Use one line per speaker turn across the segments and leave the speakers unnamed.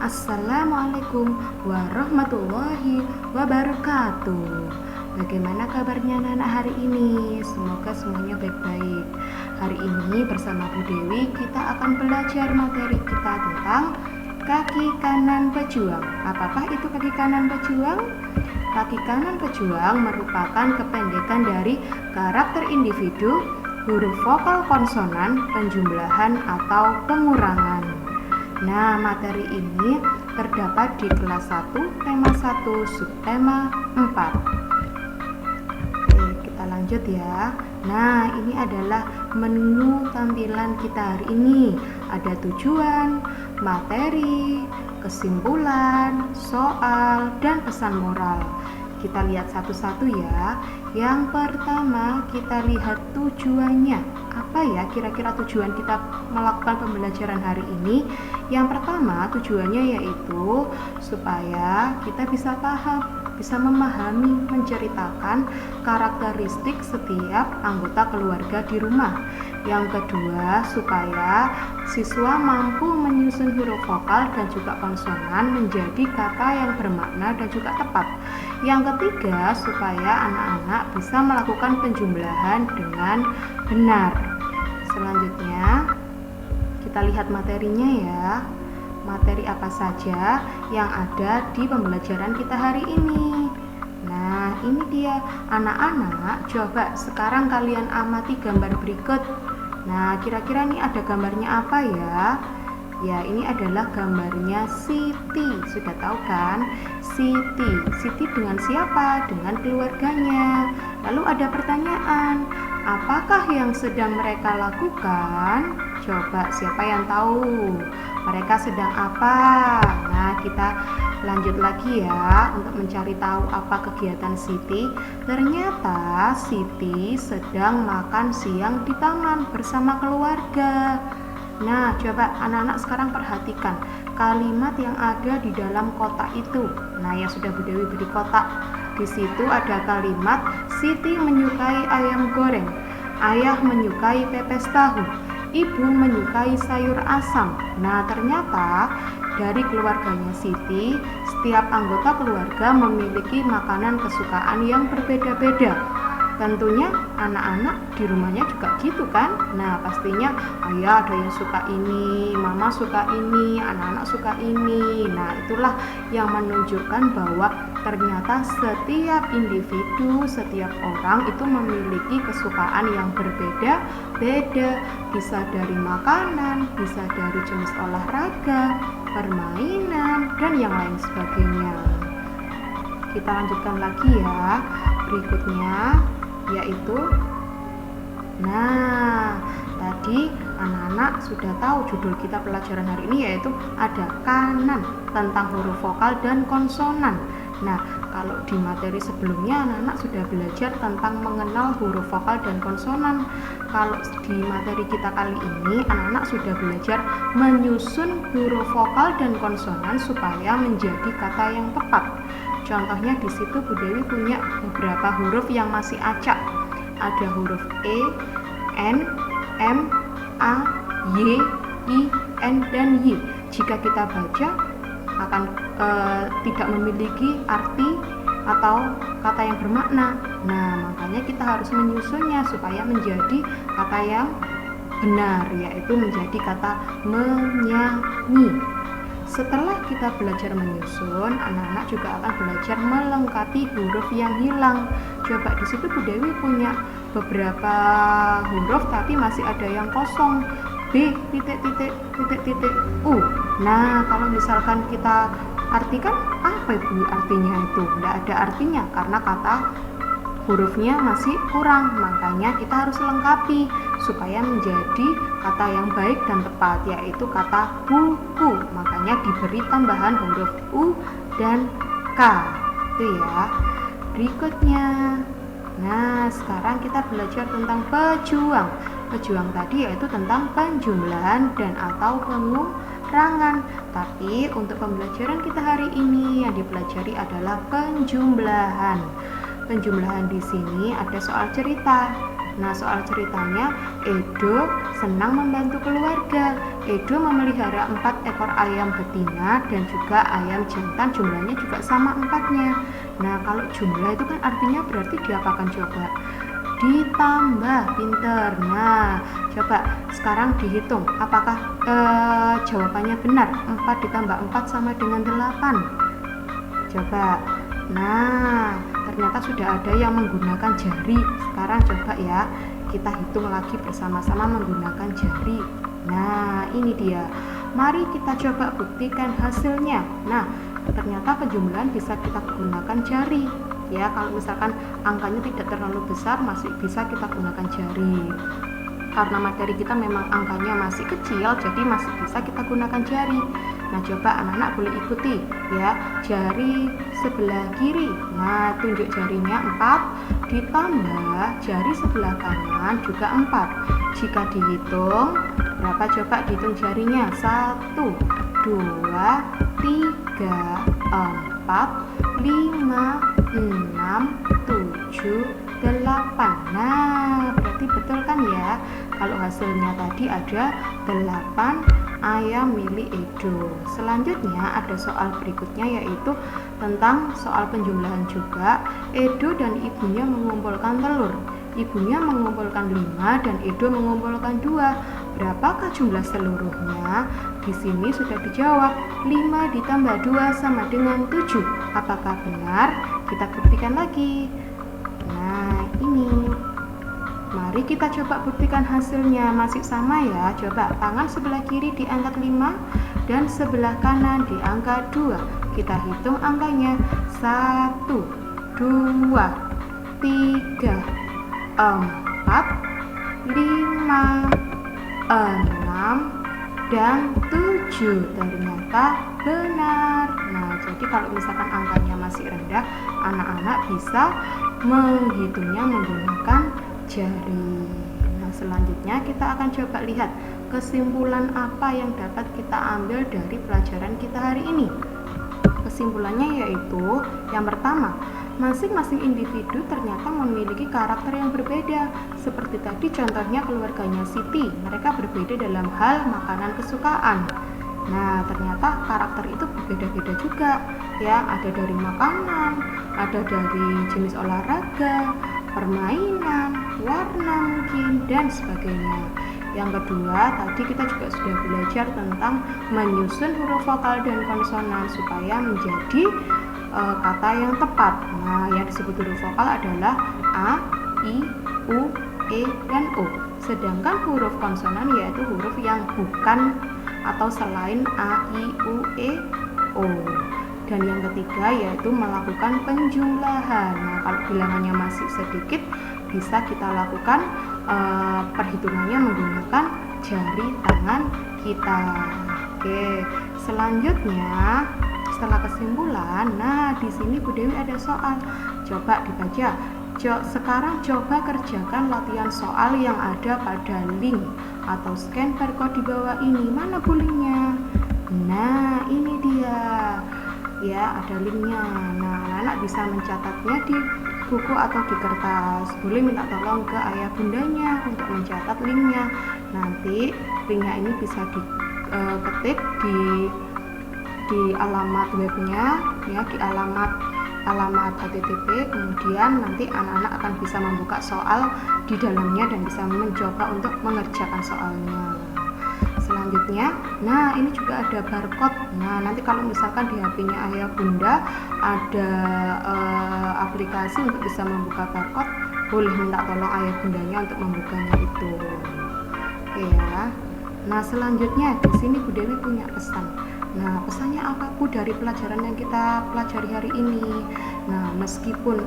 Assalamualaikum warahmatullahi wabarakatuh. Bagaimana kabarnya anak-anak hari ini? Semoga semuanya baik-baik. Hari ini bersama Bu Dewi kita akan belajar materi kita tentang kaki kanan pejuang. Apakah itu kaki kanan pejuang? Kaki kanan pejuang merupakan kependekan dari karakter individu, huruf vokal konsonan, penjumlahan atau pengurangan. Nah, materi ini terdapat di kelas 1, tema 1, subtema 4. Oke, kita lanjut ya. Nah, ini adalah menu tampilan kita hari ini. Ada tujuan, materi, kesimpulan, soal, dan pesan moral. Kita lihat satu-satu ya. Yang pertama, kita lihat tujuannya. Apa ya kira-kira tujuan kita melakukan pembelajaran hari ini? Yang pertama, tujuannya yaitu supaya kita bisa paham, bisa memahami, menceritakan karakteristik setiap anggota keluarga di rumah. Yang kedua, supaya siswa mampu menyusun huruf vokal dan juga konsonan menjadi kata yang bermakna dan juga tepat. Yang ketiga, supaya anak-anak bisa melakukan penjumlahan dengan benar. Selanjutnya, kita lihat materinya ya. Materi apa saja yang ada di pembelajaran kita hari ini. Nah, ini dia anak-anak. Coba sekarang kalian amati gambar berikut. Nah, kira-kira ini ada gambarnya apa ya? Ya, ini adalah gambarnya Siti. Sudah tahu kan? Siti. Siti dengan siapa? Dengan keluarganya. Lalu ada pertanyaan, apakah yang sedang mereka lakukan? Coba siapa yang tahu? Mereka sedang apa? Nah, kita lanjut lagi ya untuk mencari tahu apa kegiatan Siti. Ternyata Siti sedang makan siang di taman bersama keluarga. Nah, coba anak-anak sekarang perhatikan kalimat yang ada di dalam kotak itu. Nah, yang sudah Bu Dewi beri kotak. Di situ ada kalimat Siti menyukai ayam goreng, ayah menyukai pepes tahu, ibu menyukai sayur asam. Nah, ternyata dari keluarganya Siti, setiap anggota keluarga memiliki makanan kesukaan yang berbeda-beda. Tentunya anak-anak di rumahnya juga gitu kan. Nah, pastinya ayah ada yang suka ini, mama suka ini, anak-anak suka ini. Nah, itulah yang menunjukkan bahwa ternyata setiap individu, setiap orang itu memiliki kesukaan yang berbeda-beda. Bisa dari makanan, bisa dari jenis olahraga, permainan, dan yang lain sebagainya. Kita lanjutkan lagi ya. Berikutnya yaitu, nah, tadi anak-anak sudah tahu judul kita pelajaran hari ini yaitu ada kanan, tentang huruf vokal dan konsonan. Nah, kalau di materi sebelumnya anak-anak sudah belajar tentang mengenal huruf vokal dan konsonan. Kalau di materi kita kali ini anak-anak sudah belajar menyusun huruf vokal dan konsonan supaya menjadi kata yang tepat. Contohnya di situ Bu Dewi punya beberapa huruf yang masih acak. Ada huruf E, N, M, A, Y, I, N, dan Y. Jika kita baca akan tidak memiliki arti atau kata yang bermakna. Nah, makanya kita harus menyusunnya supaya menjadi kata yang benar, yaitu menjadi kata menyanyi. Setelah kita belajar menyusun, anak-anak juga akan belajar melengkapi huruf yang hilang. Coba di situ Bu Dewi punya beberapa huruf tapi masih ada yang kosong. B, titik, titik, titik, titik, U. Nah, kalau misalkan kita artikan, apa itu artinya itu? Tidak ada artinya karena kata hurufnya masih kurang, makanya kita harus lengkapi supaya menjadi kata yang baik dan tepat, yaitu kata buku. Makanya diberi tambahan huruf U dan K. Itu ya. Berikutnya, nah sekarang kita belajar tentang pejuang. Pejuang tadi yaitu tentang penjumlahan dan atau pengurangan. Tapi untuk pembelajaran kita hari ini yang dipelajari adalah penjumlahan. Penjumlahan di sini ada soal cerita. Nah, soal ceritanya, Edo senang membantu keluarga. Edo memelihara 4 ekor ayam betina dan juga ayam jantan, jumlahnya juga sama 4-nya. Nah, kalau jumlah itu kan artinya berarti diapakan coba? Ditambah, pinter. Nah, coba sekarang dihitung apakah jawabannya benar. 4 ditambah 4 sama dengan 8. Coba. Nah, ternyata sudah ada yang menggunakan jari. Sekarang coba ya, kita hitung lagi bersama-sama menggunakan jari. Nah, ini dia. Mari kita coba buktikan hasilnya. Nah, ternyata penjumlahan bisa kita gunakan jari. Ya, kalau misalkan angkanya tidak terlalu besar, masih bisa kita gunakan jari. Karena materi kita memang angkanya masih kecil, jadi masih bisa kita gunakan jari. Nah, coba anak-anak boleh ikuti ya, jari sebelah kiri. Nah, tunjuk jarinya 4 ditambah jari sebelah kanan juga 4. Jika dihitung, berapa coba dihitung jarinya? 1, 2, 3, 4, 5, 6, 7, 8. Nah, berarti betul kan ya? Kalau hasilnya tadi ada 8 ayam milik Edo. Selanjutnya ada soal berikutnya, yaitu tentang soal penjumlahan juga. Edo dan ibunya mengumpulkan telur. Ibunya mengumpulkan 5 dan Edo mengumpulkan 2. Berapakah jumlah seluruhnya? Di sini sudah dijawab, 5 ditambah 2 sama dengan 7. Apakah benar? Kita buktikan lagi. Nah, ini. Mari kita coba buktikan hasilnya. Masih sama ya. Coba tangan sebelah kiri diangkat 5 dan sebelah kanan diangkat 2. Kita hitung angkanya. 1, 2, 3, 4, 5, 6, dan 7. Ternyata benar. Nah, jadi kalau misalkan angkanya masih rendah, anak-anak bisa menghitungnya menggunakan jari. Nah, selanjutnya kita akan coba lihat kesimpulan apa yang dapat kita ambil dari pelajaran kita hari ini. Kesimpulannya yaitu, yang pertama, masing-masing individu ternyata memiliki karakter yang berbeda. Seperti tadi contohnya keluarganya Siti, mereka berbeda dalam hal makanan kesukaan. Nah, ternyata karakter itu berbeda-beda juga ya, ada dari makanan, ada dari jenis olahraga, permainan, warna mungkin, dan sebagainya. Yang kedua, tadi kita juga sudah belajar tentang menyusun huruf vokal dan konsonan supaya menjadi kata yang tepat. Nah, yang disebut huruf vokal adalah A, I, U, E, dan O. Sedangkan huruf konsonan yaitu huruf yang bukan atau selain A, I, U, E, O. Dan yang ketiga yaitu melakukan penjumlahan. Nah, kalau bilangannya masih sedikit, bisa kita lakukan perhitungannya menggunakan jari tangan kita. Oke, selanjutnya setelah kesimpulan, nah di sini Bu Dewi ada soal. Coba dibaca. Sekarang coba kerjakan latihan soal yang ada pada link atau scan barcode di bawah ini. Mana Bu linknya? Nah, ini dia. Ya, ada linknya. Nah, anak-anak bisa mencatatnya di buku atau di kertas. Boleh minta tolong ke ayah bundanya untuk mencatat linknya. Nanti linknya ini bisa diketik di alamat webnya ya, di alamat http. Kemudian nanti anak-anak akan bisa membuka soal di dalamnya dan bisa mencoba untuk mengerjakan soalnya. Selanjutnya, nah ini juga ada barcode. Nah, nanti kalau misalkan di HP-nya ayah bunda ada aplikasi untuk bisa membuka barcode, boleh minta tolong ayah bundanya untuk membukanya itu. Oke ya. Nah, selanjutnya di sini Bu Dewi punya pesan. Nah, pesannya apa Bu dari pelajaran yang kita pelajari hari ini? Nah, meskipun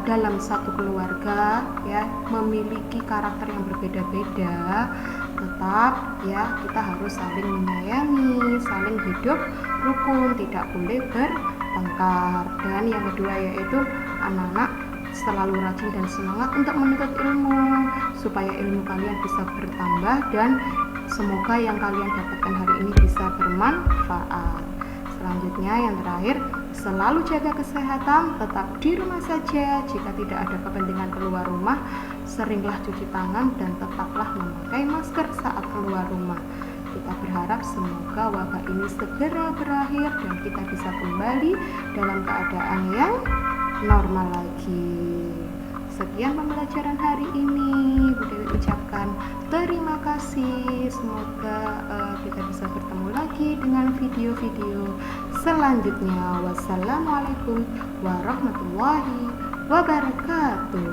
dalam satu keluarga ya memiliki karakter yang berbeda-beda, tetap ya kita harus saling menyayangi, saling hidup rukun, tidak boleh bertengkar. Dan yang kedua yaitu anak-anak selalu rajin dan semangat untuk menuntut ilmu supaya ilmu kalian bisa bertambah dan semoga yang kalian dapatkan hari ini bisa bermanfaat. Selanjutnya yang terakhir, selalu jaga kesehatan, tetap di rumah saja. Jika tidak ada kepentingan keluar rumah, seringlah cuci tangan dan tetaplah memakai masker saat keluar rumah. Kita berharap semoga wabah ini segera berakhir dan kita bisa kembali dalam keadaan yang normal lagi. Sekian pembelajaran hari ini. Bu Dewi ucapkan terima kasih. Semoga kita bisa bertemu lagi dengan video-video selanjutnya. Wassalamualaikum warahmatullahi wabarakatuh.